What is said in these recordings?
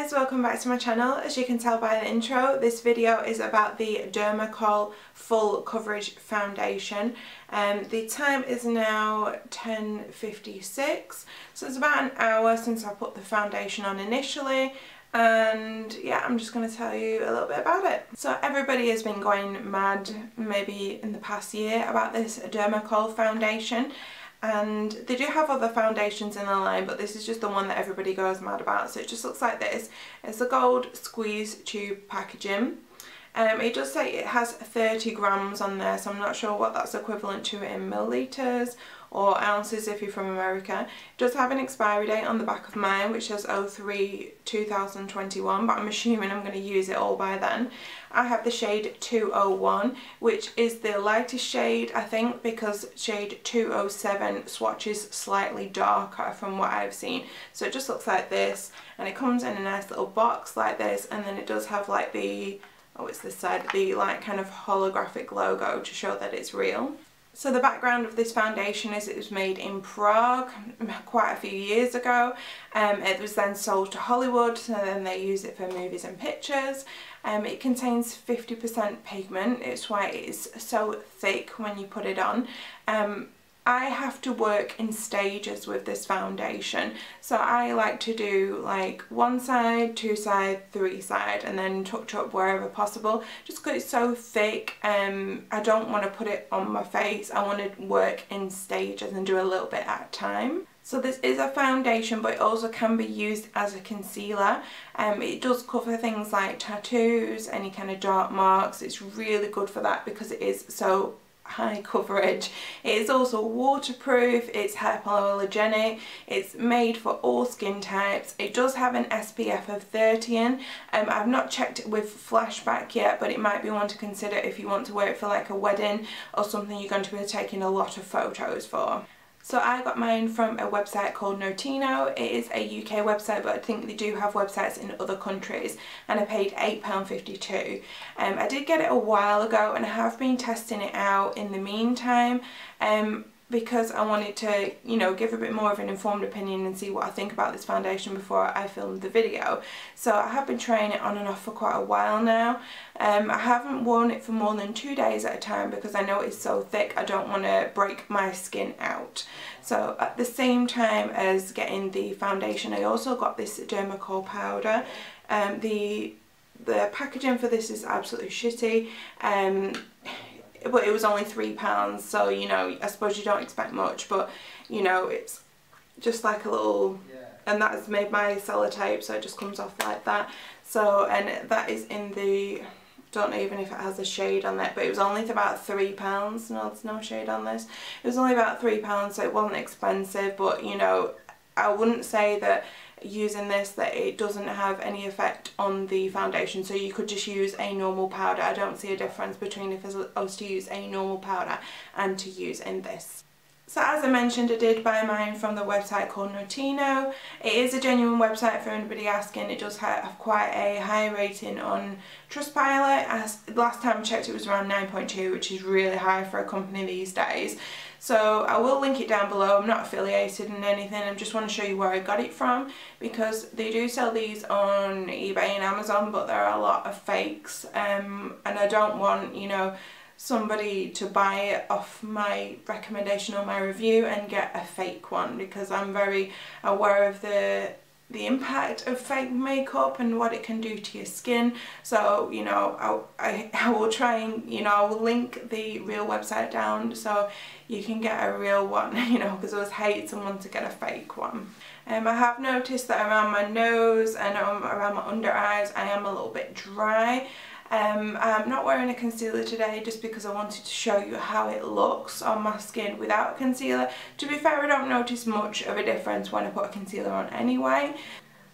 guys, welcome back to my channel. As you can tell by the intro, this video is about the Dermacol Full Coverage Foundation. The time is now 10:56, so it's about an hour since I put the foundation on initially. And yeah, I'm just going to tell you a little bit about it. So everybody has been going mad maybe in the past year about this Dermacol foundation. And they do have other foundations in the line, but this is just the one that everybody goes mad about. So it just looks like this. It's a gold squeeze tube packaging. It does say it has 30 grams on there, so I'm not sure what that's equivalent to in millilitres or ounces if you're from America. It does have an expiry date on the back of mine, which says 03/2021, but I'm assuming I'm going to use it all by then. I have the shade 201, which is the lightest shade, I think, because shade 207 swatches slightly darker from what I've seen. So it just looks like this, and it comes in a nice little box like this, and then it does have like the, oh, it's this side, the like kind of holographic logo to show that it's real. So the background of this foundation is it was made in Prague quite a few years ago. It was then sold to Hollywood, and then they use it for movies and pictures. It contains 50% pigment. It's why it is so thick when you put it on. I have to work in stages with this foundation, so I like to do like one side, two side, three side, and then touch up wherever possible, just because it's so thick. I don't want to put it on my face. I want to work in stages and do a little bit at a time. So this is a foundation, but it also can be used as a concealer. It does cover things like tattoos, any kind of dark marks. It's really good for that because it is so high coverage. It is also waterproof, it's hypoallergenic, it's made for all skin types. It does have an SPF of 30 in. I've not checked it with flashback yet, but it might be one to consider if you want to wear it for like a wedding or something you're going to be taking a lot of photos for. So I got mine from a website called Notino. It is a UK website, but I think they do have websites in other countries, and I paid £8.52. I did get it a while ago, and I have been testing it out in the meantime, because I wanted to, you know, give a bit more of an informed opinion and see what I think about this foundation before I filmed the video. So I have been trying it on and off for quite a while now. I haven't worn it for more than 2 days at a time because I know it's so thick I don't want to break my skin out. So at the same time as getting the foundation, I also got this Dermacol powder. The packaging for this is absolutely shitty. But it was only £3, so you know, I suppose you don't expect much, but you know, it's just like a little, and that is made by sellotape, so it just comes off like that. So, and that is in the, don't know even if it has a shade on it, but it was only about £3. No, there's no shade on this. It was only about £3, so it wasn't expensive, but you know, I wouldn't say that using this that it doesn't have any effect on the foundation. So you could just use a normal powder. I don't see a difference between if I was to use a normal powder and to use in this. So as I mentioned, I did buy mine from the website called Notino. It is a genuine website for anybody asking. It does have quite a high rating on Trustpilot. As last time I checked, it was around 9.2, which is really high for a company these days. So I will link it down below. I'm not affiliated in anything. I just want to show you where I got it from, because they do sell these on eBay and Amazon, but there are a lot of fakes, and I don't want, you know, somebody to buy it off my recommendation or my review and get a fake one, because I'm very aware of the impact of fake makeup and what it can do to your skin. So you know, I will try and, you know, I will link the real website down so you can get a real one, you know, because I always hate someone to get a fake one. I have noticed that around my nose and around my under eyes I am a little bit dry. I'm not wearing a concealer today just because I wanted to show you how it looks on my skin without a concealer. To be fair, I don't notice much of a difference when I put a concealer on anyway.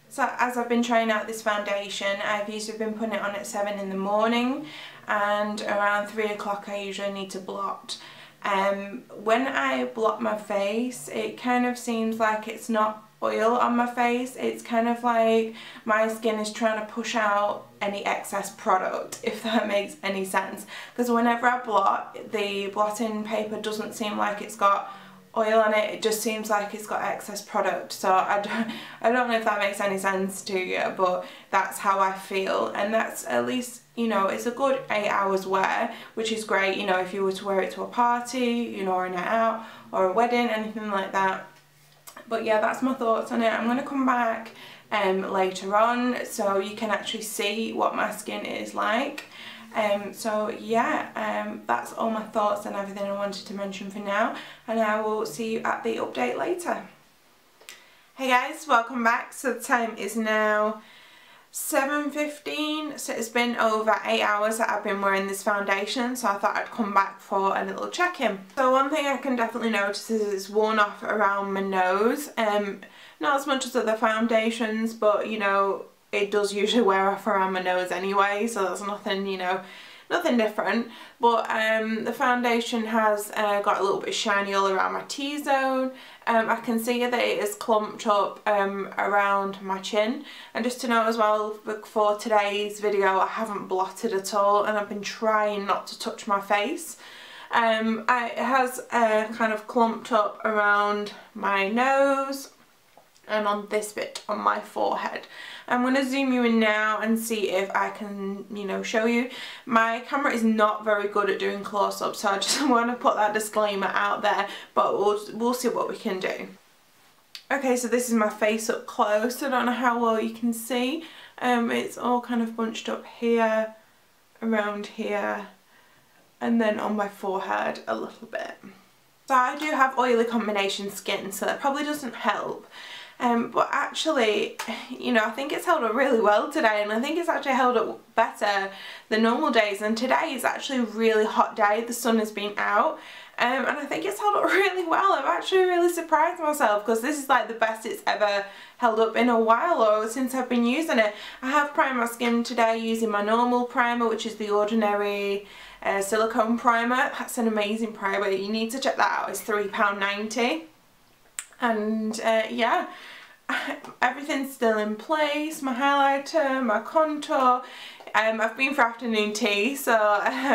So as I've been trying out this foundation, I've usually been putting it on at 7 in the morning, and around 3 o'clock I usually need to blot. When I blot my face, it kind of seems like it's not oil on my face. It's kind of like my skin is trying to push out any excess product, if that makes any sense, because whenever I blot, the blotting paper doesn't seem like it's got oil on it. It just seems like it's got excess product, so I don't know if that makes any sense to you, but that's how I feel. And that's, at least, you know, it's a good 8 hours wear, which is great, you know, if you were to wear it to a party, you know, or a night out or a wedding, anything like that. But yeah, that's my thoughts on it. I'm going to come back later on so you can actually see what my skin is like. So yeah, that's all my thoughts and everything I wanted to mention for now, and I will see you at the update later. Hey guys, welcome back. So the time is now 7:15, so it's been over 8 hours that I've been wearing this foundation, so I thought I'd come back for a little check-in. So one thing I can definitely notice is it's worn off around my nose. Not as much as other foundations, but you know, it does usually wear off around my nose anyway, so that's nothing, you know, nothing different. But the foundation has got a little bit shiny all around my T-zone. I can see that it is clumped up around my chin. And just to note as well, for today's video, I haven't blotted at all, and I've been trying not to touch my face. It has kind of clumped up around my nose and on this bit on my forehead. I'm going to zoom you in now and see if I can, you know, show you. My camera is not very good at doing close-ups, so I just want to put that disclaimer out there, but we'll see what we can do. Okay, so this is my face up close. I don't know how well you can see. It's all kind of bunched up here, around here, and then on my forehead a little bit. So I do have oily combination skin, so that probably doesn't help. But actually, you know, I think it's held up really well today, and I think it's actually held up better than normal days. And today is actually a really hot day, the sun has been out, and I think it's held up really well. I'm actually really surprised myself, because this is like the best it's ever held up in a while, or since I've been using it. I have primed my skin today using my normal primer, which is the Ordinary silicone primer. That's an amazing primer, you need to check that out. It's £3.90. And yeah, everything's still in place. My highlighter, my contour. I've been for afternoon tea, so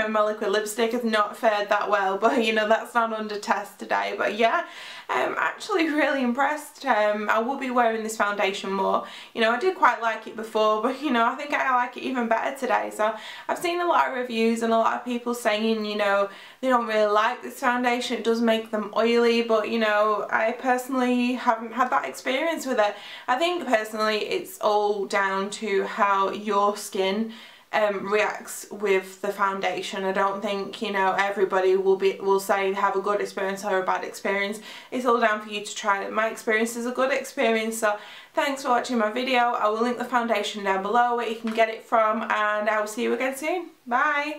my liquid lipstick has not fared that well, but you know, that's not under test today. But yeah, I'm actually really impressed. I will be wearing this foundation more. You know, I did quite like it before, but you know, I think I like it even better today. So I've seen a lot of reviews and a lot of people saying, you know, they don't really like this foundation, it does make them oily, but you know, I personally haven't had that experience with it. I think personally it's all down to how your skin reacts with the foundation. I don't think, you know, everybody will say have a good experience or a bad experience. It's all down for you to try it. My experience is a good experience, so thanks for watching my video. I will link the foundation down below where you can get it from, and I will see you again soon. Bye!